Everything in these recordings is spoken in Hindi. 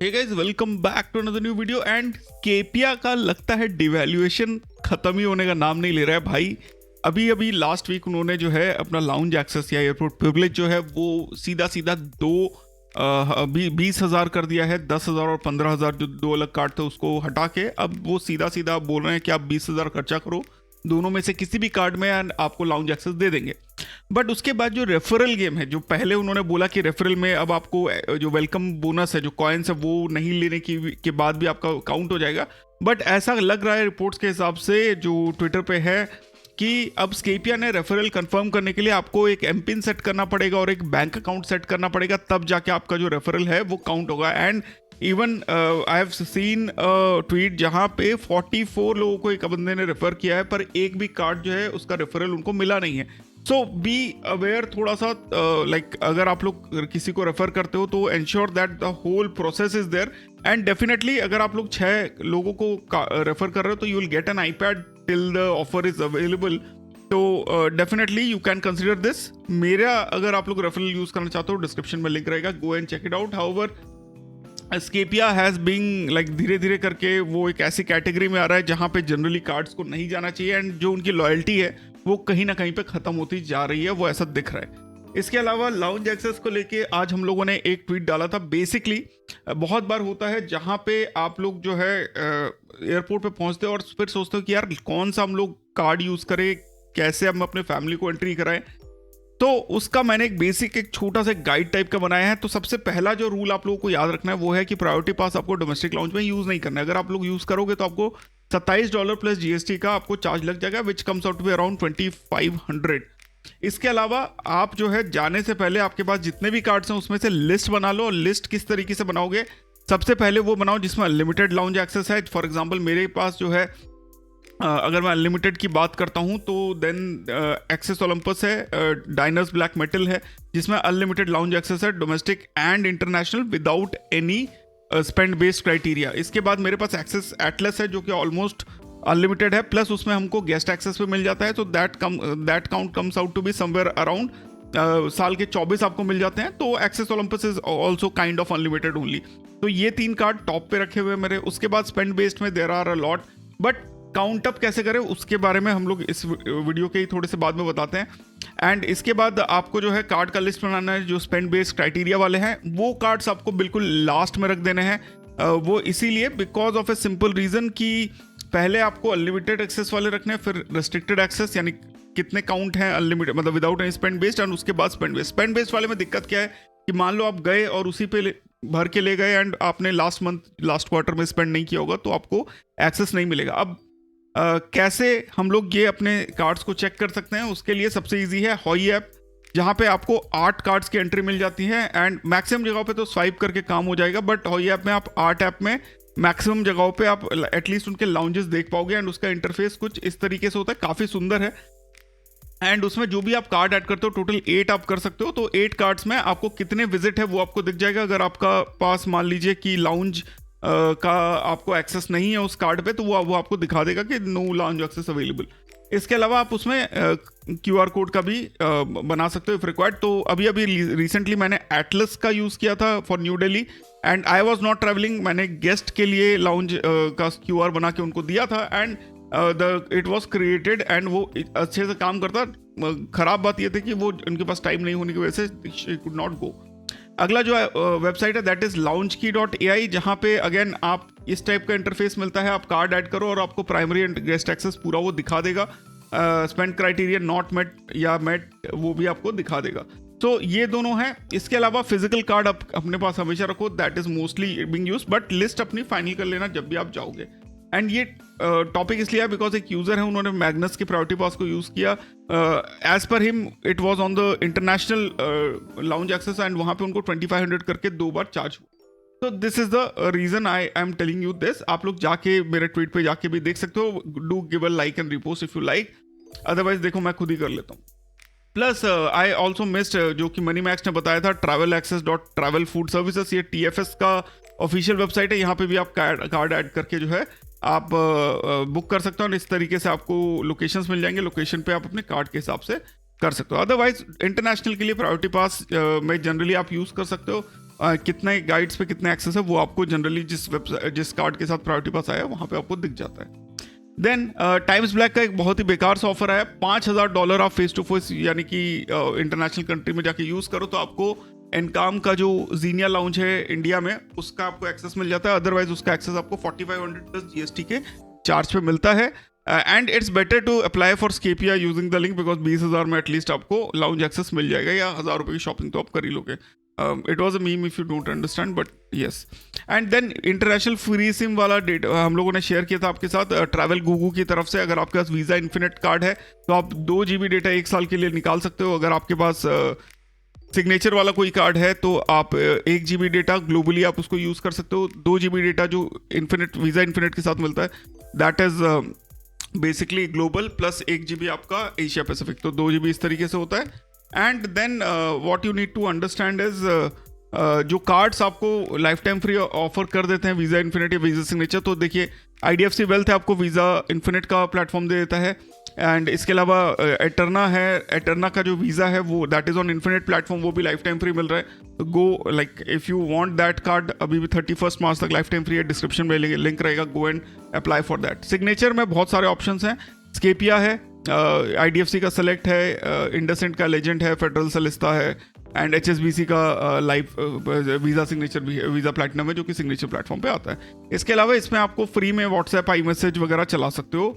Hey guys, welcome back to another new video. And Scapia का लगता है डिवैल्यूएशन खत्म ही होने का नाम नहीं ले रहा है भाई। अभी अभी लास्ट वीक उन्होंने जो है अपना लाउंज एक्सेस या एयरपोर्ट प्रिविलेज जो है वो सीधा सीधा 20,000 कर दिया है। 10,000 और 15,000 जो दो अलग कार्ड थे उसको हटा के अब वो सीधा सीधा बोल रहे हैं कि आप 20,000 खर्चा करो दोनों में से किसी भी कार्ड में एंड आपको लाउंज एक्सेस दे देंगे। बट उसके बाद जो रेफरल गेम है, जो पहले उन्होंने बोला कि रेफरल में अब आपको जो वेलकम बोनस है, जो कॉइन्स है, वो नहीं लेने के बाद भी आपका काउंट हो जाएगा। बट ऐसा लग रहा है रिपोर्ट्स के हिसाब से जो ट्विटर पे है कि अब स्केपिया ने रेफरल कंफर्म करने के लिए आपको एक एमपिन सेट करना पड़ेगा और एक बैंक अकाउंट सेट करना पड़ेगा, तब जाके आपका जो रेफरल है वो काउंट होगा। And even I have seen tweet जहां पे 44 लोगों को एक बंदे ने रेफर किया है पर एक भी कार्ड जो है उसका रेफरल उनको मिला नहीं है। सो बी अवेयर थोड़ा सा, लाइक अगर आप लोग किसी को रेफर करते हो तो ensure that the whole process is there. And definitely अगर आप लोग 6 लोगों को रेफर कर रहे हो तो you will get an iPad till the offer is available. तो definitely you can consider this. मेरा अगर आप लोग रेफरल यूज करना चाहते हो डिस्क्रिप्शन में लिंक रहेगा, go and check it out. However Scapia has being like धीरे धीरे करके वो एक ऐसी कैटेगरी में आ रहा है जहां पे जनरली कार्ड्स को नहीं जाना चाहिए एंड जो उनकी लॉयल्टी है वो कहीं ना कहीं पे खत्म होती जा रही है, वो ऐसा दिख रहा है। इसके अलावा लाउंज एक्सेस को लेके आज हम लोगों ने एक ट्वीट डाला था। बेसिकली बहुत बार होता है जहां पे आप लोग जो है एयरपोर्ट पे पहुंचते हो और फिर सोचते हो कि यार कौन सा हम लोग कार्ड यूज करें, कैसे हम अपने फैमिली को एंट्री कराएं। तो उसका मैंने एक बेसिक एक छोटा सा गाइड टाइप का बनाया है। तो सबसे पहला जो रूल आप लोगों को याद रखना है वो है कि प्रायोरिटी पास आपको डोमेस्टिक लाउंज में यूज नहीं करना है। अगर आप लोग यूज करोगे तो आपको $27 प्लस जीएसटी का आपको चार्ज लग जाएगा, which comes out to be around 2500। इसके अलावा आप जो है जाने से पहले आपके पास जितने भी कार्ड्स हैं उसमें से लिस्ट बना लो। और लिस्ट किस तरीके से बनाओगे, सबसे पहले वो बनाओ जिसमें अनलिमिटेड लाउंज एक्सेस है। फॉर एग्जाम्पल मेरे पास जो है अगर मैं अनलिमिटेड की बात करता हूं तो देन एक्सेस ओलंपस है, डाइनर्स ब्लैक मेटल है जिसमें अनलिमिटेड लाउंज एक्सेस है domestic and international without any spend based criteria. इसके बाद मेरे पास एक्सेस एटलस है जो कि ऑलमोस्ट अनलिमिटेड है, प्लस उसमें हमको गेस्ट एक्सेस पे मिल जाता है। तो that count comes out to be somewhere around साल के 24 आपको मिल जाते हैं। तो Axis Olympus is also kind of unlimited only. तो ये 3 कार्ड टॉप पे रखे हुए मेरे। उसके बाद स्पेंड बेस्ड में there are a lot, but count up कैसे करें उसके बारे में हम लोग इस वीडियो के ही थोड़े से बाद में बताते हैं। एंड इसके बाद आपको जो है कार्ड का लिस्ट बनाना है जो स्पेंड बेस्ड क्राइटेरिया वाले हैं। वो कार्ड्स आपको बिल्कुल लास्ट में रख देने हैं। वो इसीलिए because of a simple reason कि पहले आपको अनलिमिटेड एक्सेस वाले रखने हैं, फिर रेस्ट्रिक्टेड एक्सेस यानी कितने काउंट हैं अनलिमिटेड मतलब without any spend based, and उसके बाद स्पेंड बेस्ड। स्पेंड बेस्ड वाले में दिक्कत क्या है कि मान लो आप गए और उसी पे भर के ले गए एंड आपने लास्ट क्वार्टर में स्पेंड नहीं किया होगा तो आपको एक्सेस नहीं मिलेगा। अब कैसे हम लोग ये अपने कार्ड्स को चेक कर सकते हैं, उसके लिए सबसे इजी है हॉई ऐप, जहां पे आपको 8 कार्ड्स की एंट्री मिल जाती है। एंड मैक्सिमम जगहों पे तो स्वाइप करके काम हो जाएगा, बट हॉई ऐप में आप 8 ऐप में मैक्सिमम जगहों पे आप एटलीस्ट उनके लाउंजेस देख पाओगे। एंड उसका इंटरफेस कुछ इस तरीके से होता है, काफ़ी सुंदर है। एंड उसमें जो भी आप कार्ड ऐड करते हो टोटल 8 आप कर सकते हो। तो 8 कार्ड्स में आपको कितने विजिट है वो आपको दिख जाएगा। अगर आपका पास मान लीजिए कि लाउंज का आपको एक्सेस नहीं है उस कार्ड पे तो वो आपको दिखा देगा कि नो लाउंज एक्सेस अवेलेबल। इसके अलावा आप उसमें QR कोड का भी बना सकते हो इफ रिक्वायर्ड। तो अभी रिसेंटली मैंने एटलस का यूज़ किया था for new Delhi and I was not travelling. मैंने गेस्ट के लिए लाउंज का QR बना के उनको दिया था and it was created and वो अच्छे से काम करता। खराब बात ये थी कि वो उनके पास टाइम नहीं होने की वजह से कुड नॉट गो। अगला जो वेबसाइट है दैट इज launchkey.ai, जहाँ पे अगेन आप इस टाइप का इंटरफेस मिलता है। आप कार्ड ऐड करो और आपको प्राइमरी एंड गेस्ट एक्सेस पूरा वो दिखा देगा। स्पेंड क्राइटेरिया नॉट मेट या मेट वो भी आपको दिखा देगा। तो ये दोनों हैं। इसके अलावा फिजिकल कार्ड आप अपने पास हमेशा रखो, that is mostly being used, but list अपनी फाइनल कर लेना जब भी आप जाओगे। एंड ये टॉपिक इसलिए है बिकॉज एक यूजर है उन्होंने मैग्नस के प्रायोरिटी पास को यूज किया। As per him it was on the international lounge access and वहां पे उनको 2500 करके 2 बार चार्ज हुआ। तो this is the reason I am telling you this. आप लोग जाके मेरे ट्वीट पे जाके भी देख सकते हो। Do give a like and repost if you like, otherwise देखो मैं खुद ही कर लेता हूँ। प्लस आई ऑल्सो मिस्ड जो कि मनी मैक्स ने बताया था travel फूड सर्विसेज, ये TFS का ऑफिशियल वेबसाइट है। यहाँ पे भी आप कार्ड ऐड करके जो है आप बुक कर सकते हो और इस तरीके से आपको लोकेशंस मिल जाएंगे। लोकेशन पे आप अपने कार्ड के हिसाब से कर सकते हो। अदरवाइज इंटरनेशनल के लिए प्रायोरिटी पास में जनरली आप यूज़ कर सकते हो। कितने गाइड्स पे कितने एक्सेस है वो आपको जनरली जिस कार्ड के साथ प्रायोरिटी पास आया वहाँ पे आपको दिख जाता है। देन टाइम्स ब्लैक का एक बहुत ही बेकार सा ऑफर है, $5,000 आप फेस टू फेस यानी कि इंटरनेशनल कंट्री में जाके यूज़ करो तो आपको एनकाम का जो जीनिया लाउंज है इंडिया में उसका आपको एक्सेस मिल जाता है। अदरवाइज उसका एक्सेस आपको 4500 प्लस GST के चार्ज पे मिलता है। And it's better to apply for Scapia using the link because 20,000 में एटलीस्ट आपको लाउंज एक्सेस मिल जाएगा, या 1,000 रुपये की शॉपिंग तो आप कर ही लोगे। It was a meme if you don't understand but yes. And then international free SIM वाला डेटा हम लोगों ने शेयर किया था आपके साथ ट्रैवल गूगू की तरफ से। अगर आपके पास वीज़ा इन्फिनिट कार्ड है तो आप 2 GB डेटा 1 साल के लिए निकाल सकते हो। अगर आपके पास सिग्नेचर वाला कोई कार्ड है तो आप 1 GB डेटा ग्लोबली आप उसको यूज़ कर सकते हो। 2 GB डेटा जो इन्फिनिट वीज़ा इन्फिनिट के साथ मिलता है that is basically global plus 1 GB आपका एशिया पैसिफिक, तो 2 GB इस तरीके से होता है। And then what you need to understand is जो कार्ड्स आपको लाइफ टाइम फ्री ऑफर कर देते हैं वीज़ा इन्फिनिट या वीज़ा सिग्नेचर, तो देखिए IDFC वेल्थ है आपको वीज़ा इन्फिनिट का प्लेटफॉर्म दे देता है। एंड इसके अलावा एटर्ना है, एटर्ना का जो वीज़ा है वो that is on infinite platform, वो भी लाइफ टाइम फ्री मिल रहा है। Go like if you want that card अभी भी 31 मार्च तक लाइफ टाइम फ्री है, डिस्क्रिप्शन में लिंक रहेगा, go and apply for that. Signature में बहुत सारे ऑप्शंस हैं, स्केपिया है, IDFC का सेलेक्ट है, इंडसेंट का लेजेंड है, फेडरल सलिस्ता है एंड HSBC का लाइफ वीज़ा सिग्नेचर भी है, वीज़ा प्लैटिनम है जो कि सिग्नेचर प्लेटफॉर्म पे आता है। इसके अलावा इसमें आपको फ्री में व्हाट्सएप आई मैसेज वगैरह चला सकते हो,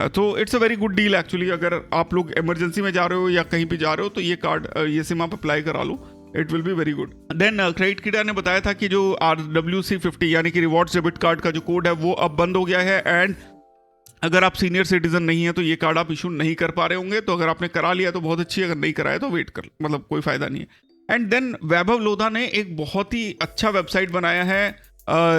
तो it's a very good deal actually. अगर आप लोग इमरजेंसी में जा रहे हो या कहीं पे जा रहे हो तो ये कार्ड ये सिम आप अप्लाई करा लो, it will be very good. Then credit Kida ने बताया था कि जो RWC50 यानी कि रिवॉर्ड्स डेबिट कार्ड का जो कोड है वो अब बंद हो गया है। एंड अगर आप सीनियर सिटीजन नहीं है तो ये कार्ड आप इशू नहीं कर पा रहे होंगे, तो अगर आपने करा लिया तो बहुत अच्छी, अगर नहीं कराया तो वेट कर, मतलब कोई फायदा नहीं है। एंड देन वैभव लोधा ने एक बहुत ही अच्छा वेबसाइट बनाया है।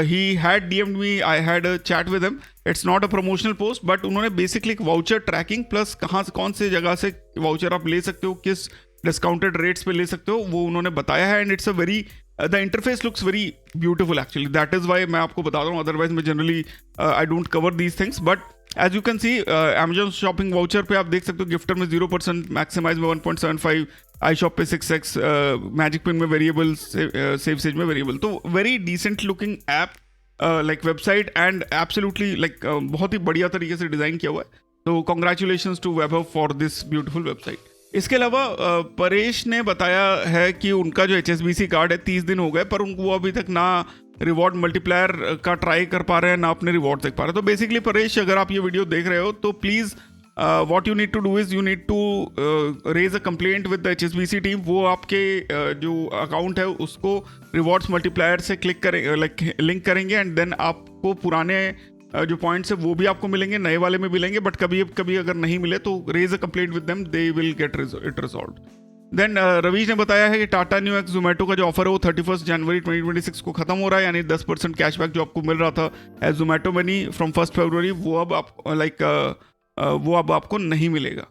he had DM'd me, I had a chat with him. It's not a promotional post, but उन्होंने बेसिकली एक वाउचर ट्रैकिंग प्लस कहाँ से कौन से जगह से वाउचर आप ले सकते हो, किस डिस्काउंटेड रेट्स पे ले सकते हो, वो उन्होंने बताया है। And it's a very the interface looks very beautiful actually, that is why मैं आपको बता रहा हूँ, अदरवाइज मैं generally I don't cover these things. But as you can see Amazon shopping voucher पे आप देख सकते हो गिफ्टर में 0%, मैक्सिमाइज में 1.75, आई शॉप पे 6x, मैजिक पिन में वेरिएबल, सेव सेज में वेरिएबल, तो very decent looking app like website and absolutely like बहुत ही बढ़िया तरीके से डिज़ाइन किया हुआ है। तो congratulations to Vaibhav for this beautiful website. इसके अलावा परेश ने बताया है कि उनका जो HSBC कार्ड है 30 दिन हो गए पर उनको अभी तक ना रिवॉर्ड मल्टीप्लायर का ट्राई कर पा रहे हैं ना अपने रिवॉर्ड देख पा रहे हैं। तो बेसिकली परेश, अगर आप ये वीडियो देख रहे हो तो please what you need to do is you need to raise a complaint with the HSBC team। वो आपके जो अकाउंट है उसको रिवॉर्ड्स मल्टीप्लायर से क्लिक करें, लाइक लिंक करेंगे एंड देन आपको पुराने जो पॉइंट्स है वो भी आपको मिलेंगे, नए वाले में मिलेंगे, बट कभी कभी अगर नहीं मिले तो raise a complaint with them, they will get it resolved. Then Ravish ने बताया है कि टाटा न्यू एक्स जोमेटो का जो ऑफर है वो 31 जनवरी 2026 को खत्म हो रहा है, यानी 10% कैशबैक जो आपको मिल रहा था एज जोमेटो मनी फ्रॉम 1 फरवरी वो अब आप वो अब आपको नहीं मिलेगा।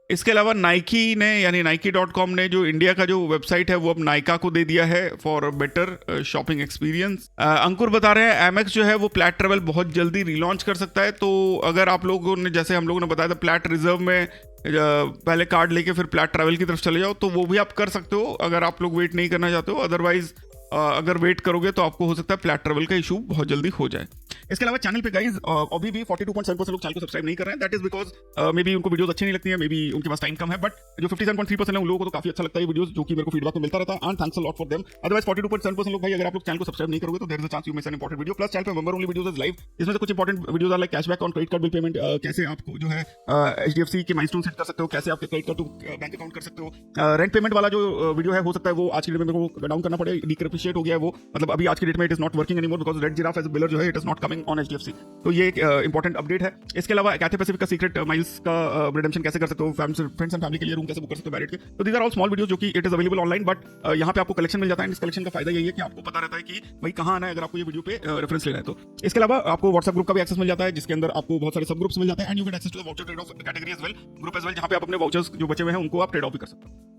इसके अलावा नाइकी ने यानी Nike.com ने जो इंडिया का जो वेबसाइट है वो अब नाइका को दे दिया है फॉर बेटर शॉपिंग एक्सपीरियंस। अंकुर बता रहे हैं एमएक्स जो है वो प्लैट ट्रेवल बहुत जल्दी रिलॉन्च कर सकता है। तो अगर आप लोगों ने, जैसे हम लोगों ने बताया था, प्लैट रिजर्व में पहले कार्ड लेके फिर प्लैट ट्रैवल की तरफ चले जाओ तो वो भी आप कर सकते हो अगर आप लोग वेट नहीं करना चाहते हो। अदरवाइज अगर वेट करोगे तो आपको हो सकता है प्लैट ट्रैवल का इशू बहुत जल्दी हो जाए। इसके अलावा चैनल पे गाइज अभी भी 42.7% लोग चैनल को सब्सक्राइब नहीं कर रहे हैं। That is because may be उनको वीडियोस अच्छी नहीं लगती है, मे बी उनके पास टाइम कम है, बट जो 57.3% है उन लोगों को तो काफी अच्छा लगता है वीडियोस, जो कि मेरे को फीडबैक में मिलता रहता है and thanks a lot for them. Otherwise 42.7% लोग भाई अगर आप लोग चैनल को सब्सक्राइब नहीं करोगे तो there is a chance you miss an important video. Plus channel पे member only videos is live, इसमें से कुछ important videos are like cashback on credit card bill payment, कैसे आपको जो है HDFC के माइलस्टोन सेट कर सकते हो, कैसे आपके credit card to bank account कर सकते हो। रेंट पेमेंट वाला जो वीडियो है हो सकता है वो आज की डेट में मेरे को डाउन करना पड़े, डिक्रिप्शिएट हो गया है वो, मतलब अभी आज की डेट में it is not working anymore because red giraffe as a biller जो है it is not coming on HDFC। तो ये एक इंपॉर्टेंट अपडेट है। इसके अलावा कैथे पैसिफिक का सीक्रेट माइल्स का रिडेम्पशन कैसे कर सकते हो, फ्रेंड्स एंड फैमिली के लिए रूम कैसे बुक कर सकते हो बैरिट के, तो these are all small videos जो कि it is available online, but यहाँ पे आपको कलेक्शन मिल जाता है। इस कलेक्शन का फायदा यही है कि आपको पता रहता है कि भाई कहाँ आना है अगर आपको ये वीडियो पे रेफरेंस लेना है तो। इसके अलावा आपको व्हाट्सएप ग्रुप का भी एक्सेस मिल जाता है जिसके अंदर आपको बहुत सारे सब ग्रुप्स मिल जाते हैं and you get access to the voucher trade off category as well, group as well, जहाँ पे आप अपने वाउचर्स जो बचे हुए हैं उनको आप ट्रेड ऑफ भी कर सकते हो।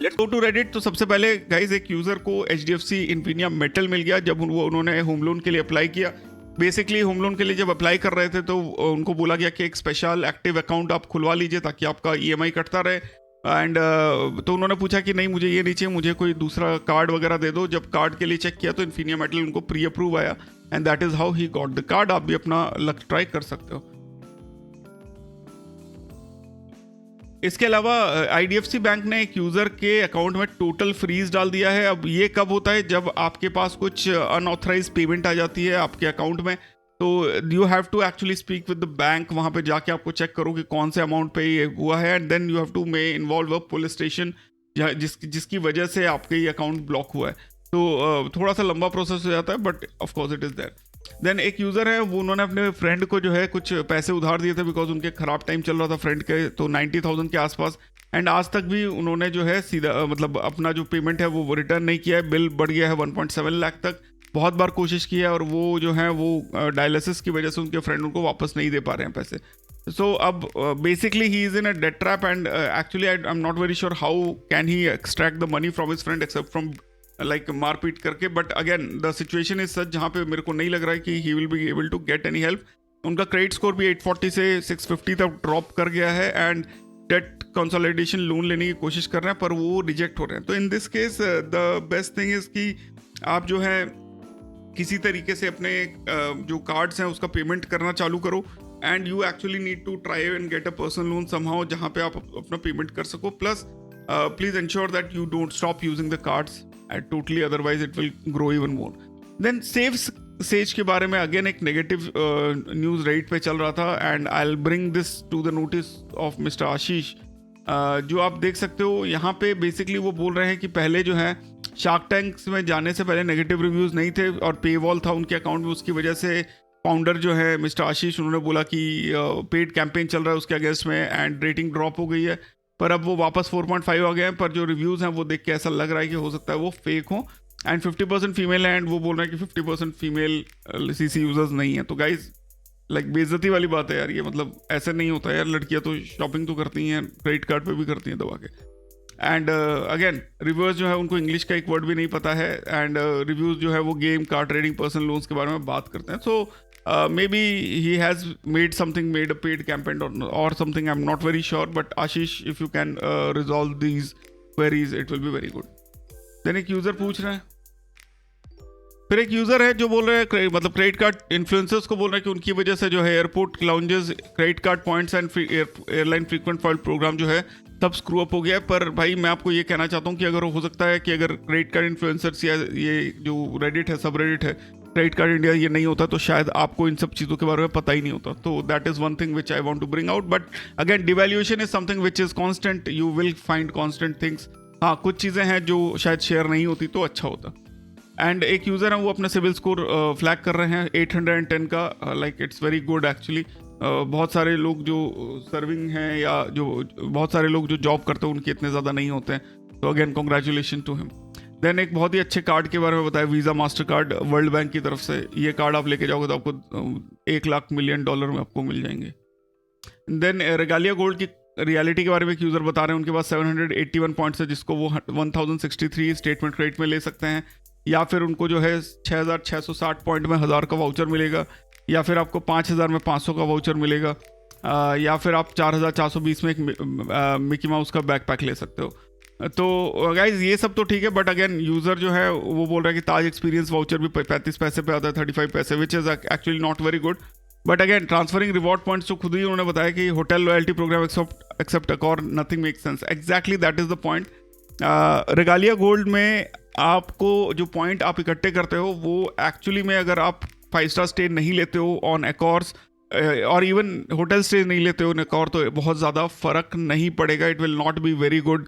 Let's go to Reddit. तो सबसे पहले गाइज एक यूजर को HDFC इन्फिनिया मेटल मिल गया जब उन्होंने होम लोन के लिए अप्लाई किया। बेसिकली होम लोन के लिए जब अप्लाई कर रहे थे तो उनको बोला गया कि एक स्पेशल एक्टिव अकाउंट आप खुलवा लीजिए ताकि आपका EMI कटता रहे। एंड तो उन्होंने पूछा कि नहीं मुझे ये नहीं चाहिए, मुझे कोई दूसरा कार्ड वगैरह दे दो। जब कार्ड के लिए चेक किया तो इन्फिनिया मेटल उनको प्री अप्रूव आया, and that is how he got the card. आप भी अपना लक ट्राई कर सकते हो। इसके अलावा IDFC बैंक ने एक यूज़र के अकाउंट में टोटल फ्रीज डाल दिया है। अब ये कब होता है, जब आपके पास कुछ अनऑथराइज पेमेंट आ जाती है आपके अकाउंट में, तो you have to actually speak with the bank. वहाँ पे जाके आपको चेक करो कि कौन से अमाउंट पे ये हुआ है, and then you have to may involve a police station जिसकी वजह से आपके ये अकाउंट ब्लॉक हुआ है। तो थोड़ा सा लंबा प्रोसेस हो जाता है, but of course it is there. Then एक यूज़र है, वो उन्होंने अपने फ्रेंड को जो है कुछ पैसे उधार दिए थे, बिकॉज उनके ख़राब टाइम चल रहा था फ्रेंड के, तो 90,000 के आसपास। एंड आज तक भी उन्होंने जो है सीधा मतलब अपना जो पेमेंट है वो रिटर्न नहीं किया है। बिल बढ़ गया है 1.7 लाख तक। बहुत बार कोशिश की है, और वो जो है वो डायलिसिस की वजह से उनके फ्रेंड उनको वापस नहीं दे पा रहे हैं पैसे। सो अब basically he is in a debt trap, and actually I am not very sure how can he extract the money from his friend except from like मारपीट करके। But again the situation is such जहाँ पे मेरे को नहीं लग रहा है कि he will be able to get any help. उनका क्रेडिट स्कोर भी 840 से 650 तक ड्रॉप कर गया है, एंड डेट कंसोलिडेशन लोन लेने की कोशिश कर रहे हैं, पर वो रिजेक्ट हो रहे हैं। तो in this case the best thing is कि आप जो है किसी तरीके से अपने जो कार्ड्स हैं उसका पेमेंट करना चालू करो, and you actually need to try and get a personal loan somehow जहाँ पे आप अपना पेमेंट कर सको। Plus please ensure that you don't stop using the cards totally, otherwise it will grow even more. Then Sage के बारे में अगेन एक नेगेटिव न्यूज़ रेट पे चल रहा था, and I will bring this to the notice of mister Ashish. जो आप देख सकते हो यहाँ पे बेसिकली वो बोल रहे हैं कि पहले जो है शार्क टैंक्स में जाने से पहले नेगेटिव रिव्यूज़ नहीं थे और पे वॉल था उनके अकाउंट में। उसकी वजह से फाउंडर जो है मिस्टर आशीष, उन्होंने बोला कि पेड कैंपेन चल रहा है उसके अगेंस्ट में, एंड रेटिंग ड्रॉप हो गई है। पर अब वो वापस 4.5 आ गए हैं, पर जो रिव्यूज़ हैं वो देख के ऐसा लग रहा है कि हो सकता है वो फेक हो। एंड 50% फीमेल है, एंड वो बोल रहे हैं कि 50% फीमेल CC यूजर्स नहीं है। तो गाइज लाइक बेइज्जती वाली बात है यार ये, मतलब ऐसे नहीं होता यार। लड़कियां तो शॉपिंग तो करती हैं, क्रेडिट कार्ड पे भी करती हैं दबा के। एंड अगेन रिव्यूअर्स जो है उनको इंग्लिश का एक वर्ड भी नहीं पता है, एंड रिव्यूज़ जो है वो game, car trading, personal loans के बारे में बात करते हैं। सो maybe he has made a paid campaign or something. I'm not very sure, but Ashish, if you can resolve these queries, it will be very good. Then एक यूज़र पूछ रहा है, फिर एक यूज़र है जो बोल रहे हैं मतलब क्रेडिट कार्ड इन्फ्लुएंसर्स को बोल रहे हैं कि उनकी वजह से जो है airport lounges, credit card points and airline frequent flyer program जो है सब स्क्रू अप हो गया है। पर भाई मैं आपको ये कहना चाहता हूँ कि अगर हो सकता है कि अगर क्रेडिट कार्ड इन्फ्लुएंसर्स या ये जो रेडिट है, सब रेडिट है, क्रेडिट कार्ड इंडिया, ये नहीं होता तो शायद आपको इन सब चीज़ों के बारे में पता ही नहीं होता। तो that is one thing which I want to bring out. But again devaluation is something which is constant, you will find constant things. हाँ, कुछ चीज़ें हैं जो शायद शेयर नहीं होती तो अच्छा होता। एंड एक यूज़र है वो अपना सिविल स्कोर फ्लैग कर रहे हैं 810 का, like it's very good actually. बहुत सारे लोग जो सर्विंग हैं या जो बहुत सारे लोग जो जॉब करते हैं उनके इतने ज़्यादा नहीं होते हैं, तो again congratulation to him. Then एक बहुत ही अच्छे कार्ड के बारे में बताया, Visa Mastercard World bank की तरफ से। ये कार्ड आप लेके जाओगे तो आपको $1 लाख में आपको मिल जाएंगे। देन रेगालिया गोल्ड की रियलिटी के बारे में एक यूज़र बता रहे हैं उनके पास 781 पॉइंट्स है, जिसको वो 1063 स्टेटमेंट क्रेडिट में ले सकते हैं, या फिर उनको जो है 6660 पॉइंट में 1000 का वाउचर मिलेगा, या फिर आपको 5000 में 500 का वाउचर मिलेगा, या फिर आप 4420 में एक मिकी माउस का बैकपैक ले सकते हो। तो गाइज ये सब तो ठीक है, बट अगेन यूज़र जो है वो बोल रहा है कि ताज एक्सपीरियंस वाउचर भी 35 पैसे पे आता है, 35 पैसे, which is actually not very good. But again transferring reward points तो खुद ही उन्होंने बताया कि hotel loyalty program except Accor nothing make sense. Exactly that is the point. Regalia gold में आपको जो पॉइंट आप इकट्ठे करते हो वो एक्चुअली में अगर आप 5 स्टार स्टे नहीं लेते हो ऑन एकॉर्स और इवन होटल स्टे नहीं लेते हो ऑन एकॉर, तो बहुत ज़्यादा फ़र्क नहीं पड़ेगा। It will not be very good.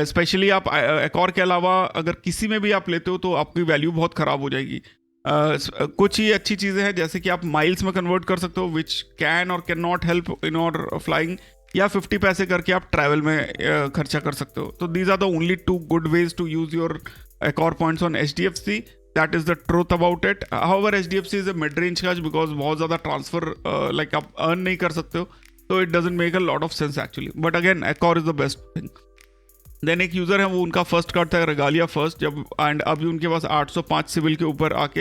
Specially आप एकॉर के अलावा अगर किसी में भी आप लेते हो तो आपकी वैल्यू बहुत ख़राब हो जाएगी। कुछ ही अच्छी चीज़ें हैं जैसे कि आप माइल्स में कन्वर्ट कर सकते हो, विच कैन और कैन नॉट हेल्प इन और फ्लाइंग, या 50 पैसे करके आप ट्रैवल में खर्चा कर सकते हो। तो these are the only 2 good ways to use your Accor points on HDFC। That is the truth about it. However HDFC is a mid range cash because बहुत ज़्यादा ट्रांसफर लाइक आप अर्न नहीं कर सकते हो, तो it doesn't make a lot of sense actually. But again Accor is the best thing. Then एक यूज़र है वो उनका फर्स्ट कार्ड था रेगालिया फर्स्ट, जब एंड अभी उनके पास 805 सिविल के ऊपर आके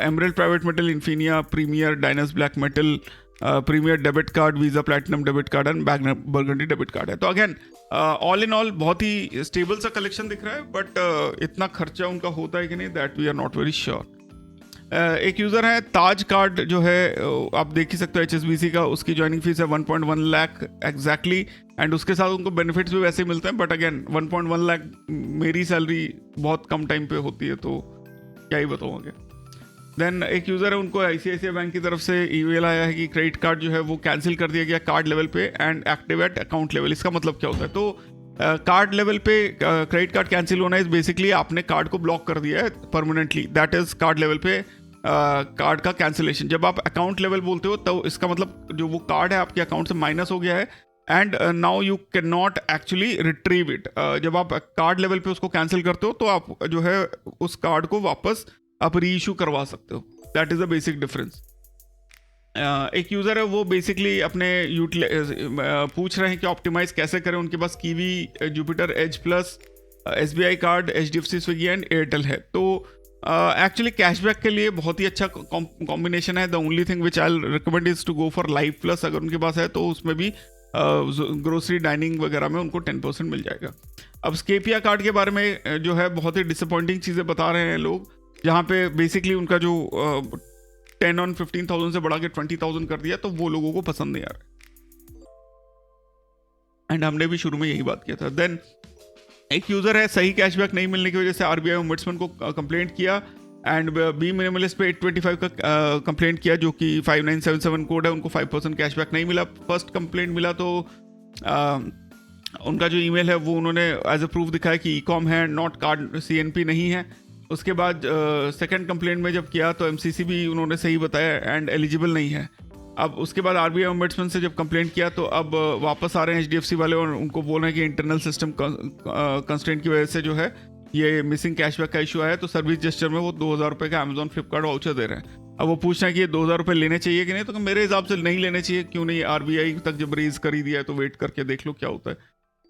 emerald private metal, Infinia, premier, Diners black metal, premier debit card, Visa platinum debit card and burgundy debit card है। तो अगेन ऑल इन ऑल बहुत ही स्टेबल सा कलेक्शन दिख रहा है, बट इतना खर्चा उनका होता है कि नहीं, that we are not very sure. एक यूज़र है ताज कार्ड, जो है आप देख ही सकते हो HSBC का, उसकी ज्वाइनिंग फीस है 1.1 लाख एग्जैक्टली, एंड उसके साथ उनको बेनिफिट्स भी वैसे ही मिलते हैं, बट अगेन 1.1 लाख मेरी सैलरी बहुत कम टाइम पे होती है, तो क्या ही बताऊँगे। देन एक यूज़र है, उनको ICICI बैंक की तरफ से ईमेल आया है कि क्रेडिट कार्ड जो है वो कैंसिल कर दिया गया कार्ड लेवल पे and active at account level. इसका मतलब क्या होता है? तो कार्ड लेवल पे क्रेडिट कार्ड कैंसिल होना इज बेसिकली आपने कार्ड को ब्लॉक कर दिया है permanently, that is called level पे कार्ड का कैंसिलेशन। जब आप अकाउंट लेवल बोलते हो तो इसका मतलब जो वो कार्ड है आपके अकाउंट से माइनस हो गया है and now you can not actually retrieve it. जब आप कार्ड लेवल पे उसको कैंसिल करते हो तो आप जो है उस कार्ड को वापस आप री इशू करवा सकते हो। That is the basic difference. एक यूज़र है वो बेसिकली अपने पूछ रहे हैं कि ऑप्टिमाइज कैसे करें। उनके पास Kiwi, Jupiter edge plus, SBI card, HDFC, Swiggy and Airtel है। तो एक्चुअली कैशबैक के लिए बहुत ही अच्छा कॉम्बिनेशन है। The only thing which I recommend is to go for life plus. अगर उनके पास है तो उसमें भी ग्रोसरी डाइनिंग वगैरह में उनको 10% मिल जाएगा। अब स्केपिया कार्ड के बारे में जो है बहुत ही डिसअपॉइंटिंग चीज़ें बता रहे हैं लोग, जहाँ पे बेसिकली उनका जो 10 on 15,000 से बढ़ा के 20,000 कर दिया, तो वो लोगों को पसंद नहीं आ रहा। एंड हमने भी शुरू में यही बात किया था। देन एक यूज़र है, सही कैशबैक नहीं मिलने की वजह से RBI ओम्बड्समैन को कंप्लेंट किया एंड बी मिनिमलिस्ट पे 825 का कंप्लेंट किया, जो कि 5977 कोड है। उनको 5% कैशबैक नहीं मिला। फर्स्ट कंप्लेंट मिला तो उनका जो ईमेल है वो उन्होंने एज अ प्रूफ दिखाया कि ई-कॉम है, नॉट कार्ड, CNP नहीं है। उसके बाद सेकंड कंप्लेंट में जब किया तो MCC भी उन्होंने सही बताया एंड एलिजिबल नहीं है। अब उसके बाद RBI ओम्बड्समैन से जब कंप्लेंट किया तो अब वापस आ रहे हैं HDFC वाले और उनको बोल रहे हैं कि इंटरनल सिस्टम कंस्ट्रेंट की वजह से जो है ये मिसिंग कैशबैक का इशू आया। तो सर्विस जेस्चर में वो 2,000 रुपये का Amazon फ्लिपकार्ट वाउचर दे रहे हैं। अब वो पूछ रहे हैं कि ये 2,000 रुपये लेने चाहिए कि नहीं, तो मेरे हिसाब से नहीं लेने चाहिए। क्यों नहीं, RBI तक जब रेज कर ही दिया है तो वेट करके देख लो क्या होता है।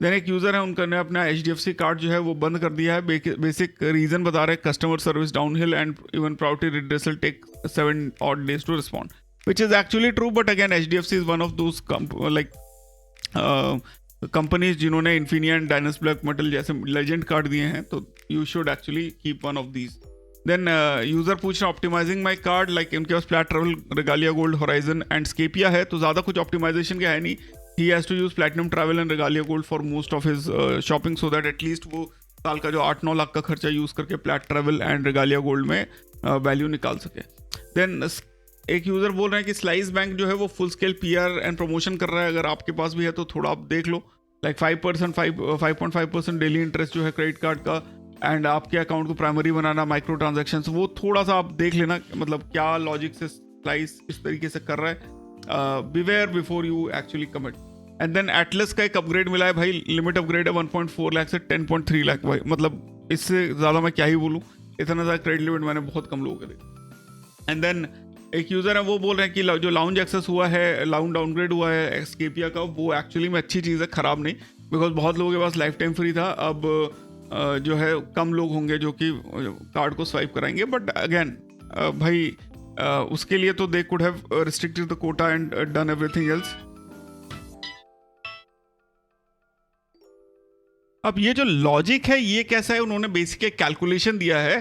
देन एक यूज़र है, उनने अपना HDFC कार्ड जो है वो बंद कर दिया है। बेसिक रीज़न बता रहे हैं, customer service downhill and even priority redressal take 7 odd days to respond, which is actually true, but again HDFC is one of those companies जिन्होंने Infinia and Diners black metal जैसे लेजेंड कार्ड दिए हैं, तो you should actually keep one of these. Then user पूछ रहा है ऑप्टिमाइजिंग माई कार्ड, लाइक उनके पास flat travel, Regalia gold, Horizon and Scapia है, तो ज़्यादा कुछ ऑप्टिमाइजेशन का है नहीं। He has to use platinum travel and Regalia gold for most of his shopping, so that at least वो साल का जो 8-9 लाख का खर्चा यूज़ करके plat travel and Regalia gold में वैल्यू निकाल सके। देन एक यूज़र बोल रहे हैं कि स्लाइस बैंक जो है वो full scale PR and promotion कर रहा है। अगर आपके पास भी है तो थोड़ा आप देख लो, लाइक 5.5% डेली इंटरेस्ट जो है क्रेडिट कार्ड का, एंड आपके अकाउंट को प्राइमरी बनाना, माइक्रो ट्रांजेक्शन्स, वो थोड़ा सा आप देख लेना, मतलब क्या लॉजिक से स्लाइस इस तरीके से कर रहा है। Beware before you actually commit. And then Atlas का एक अपग्रेड मिला है भाई, लिमिट अपग्रेड है 1.4 लाख से 10.3 लाख। भाई मतलब इससे ज़्यादा मैं क्या ही बोलूँ, इतना ज़्यादा क्रेडिट लिमिट मैंने बहुत कम लोगों के लिए। एंड देन एक यूज़र है वो बोल रहे हैं कि जो लाउंज एक्सेस हुआ है, लाउंज डाउनग्रेड हुआ है स्केपिया का, वो एक्चुअली में अच्छी चीज़ है, ख़राब नहीं, बिकॉज बहुत लोगों के पास लाइफ टाइम फ्री था। अब जो है कम लोग होंगे जो कि कार्ड को स्वाइप कराएंगे, बट अगेन भाई उसके लिए तो they could have restricted the quota and done everything else. अब ये जो लॉजिक है ये कैसा है, उन्होंने बेसिक एक कैलकुलेशन दिया है।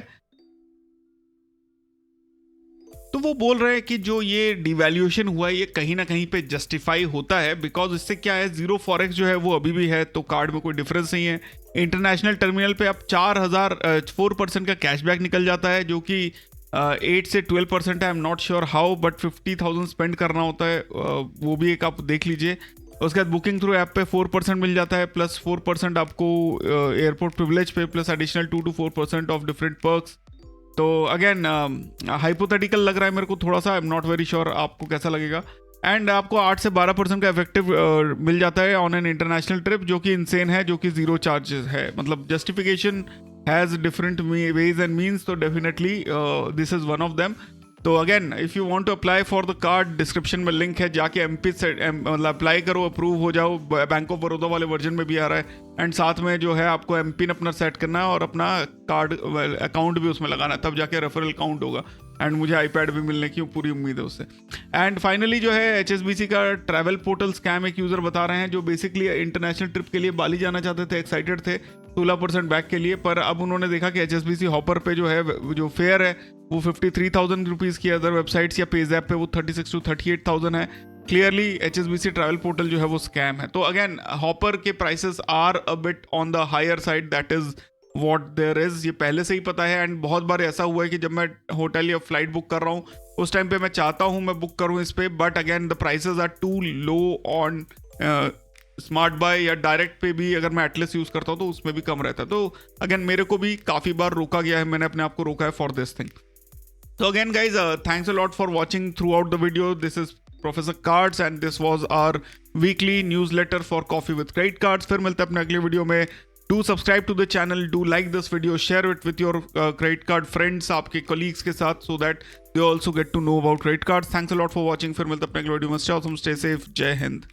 तो वो बोल रहे हैं कि जो ये डिवैल्यूएशन हुआ है ये कहीं ना कहीं पे जस्टिफाई होता है, बिकॉज इससे क्या है, जीरो फॉरेक्स जो है वो अभी भी है, तो कार्ड में कोई डिफरेंस नहीं है। इंटरनेशनल टर्मिनल पे अब 4% का कैशबैक निकल जाता है, जो कि 8 से 12% है। आई am not sure how, but 50,000 spend करना होता है, वो भी एक आप देख लीजिए। उसके बाद बुकिंग थ्रू ऐप पे 4% मिल जाता है, प्लस 4% आपको एयरपोर्ट प्रिविलेज पे, plus additional 2 to 4% of different perks. तो अगेन हाइपोथेटिकल लग रहा है मेरे को थोड़ा सा, आई एम नॉट वेरी श्योर आपको कैसा लगेगा। एंड आपको 8 से 12% का इफेक्टिव मिल जाता है ऑन एन इंटरनेशनल ट्रिप, जो कि इनसेन है, जो कि जीरो चार्जेस है। मतलब justification has different ways and means, तो definitely this is one of them. तो again if you want to apply for the card, description में लिंक है, जाके MP से मतलब अप्लाई करो, अप्रूव हो जाओ। बैंक ऑफ बड़ौदा वाले वर्जन में भी आ रहा है, एंड साथ में जो है आपको MP अपना सेट करना है और अपना कार्ड अकाउंट भी उसमें लगाना है, तब जाके रेफरल काउंट होगा। एंड मुझे आईपैड भी मिलने की पूरी उम्मीद है उससे। एंड फाइनली जो है HSBC का ट्रैवल पोर्टल स्कैम एक यूज़र बता रहे हैं जो बेसिकली इंटरनेशनल ट्रिप के लिए बाली जाना चाहते थे, एक्साइटेड थे 16% बैक के लिए, पर अब उन्होंने देखा कि HSBC हॉपर पे जो है जो फेयर है वो 53,000 रुपीज़ की, अदर वेबसाइट्स या पेजैप पे वो 36 to 38,000 है। क्लियरली HSBC ट्रैवल पोर्टल जो है वो स्कैम है। तो अगेन हॉपर के prices are a bit on the higher side, that is what there is, ये पहले से ही पता है। एंड बहुत बार ऐसा हुआ है कि जब मैं होटल या फ्लाइट बुक कर रहा हूँ उस टाइम पे मैं चाहता हूँ मैं बुक करूँ इस पे, but again the prices are too low on smart buy या डायरेक्ट पे भी अगर मैं एटलस यूज़ करता हूँ तो उसमें भी कम रहता है। तो अगेन मेरे को भी काफ़ी बार रोका गया है, मैंने अपने आप को रोका है for this thing. So again guys, thanks a lot for watching throughout the video. This is Professor Cards and this was our weekly newsletter for Coffee with Credit Cards. फिर मिलते हैं अपने अगले वीडियो में। Do subscribe to the channel, do like this video, share it with your credit card friends, आपके colleagues के साथ, so that they also get to know about credit cards. Thanks a lot for watching. फिर मिलते हैं अपने अगले वीडियो में। Stay awesome, stay safe, जय हिंद।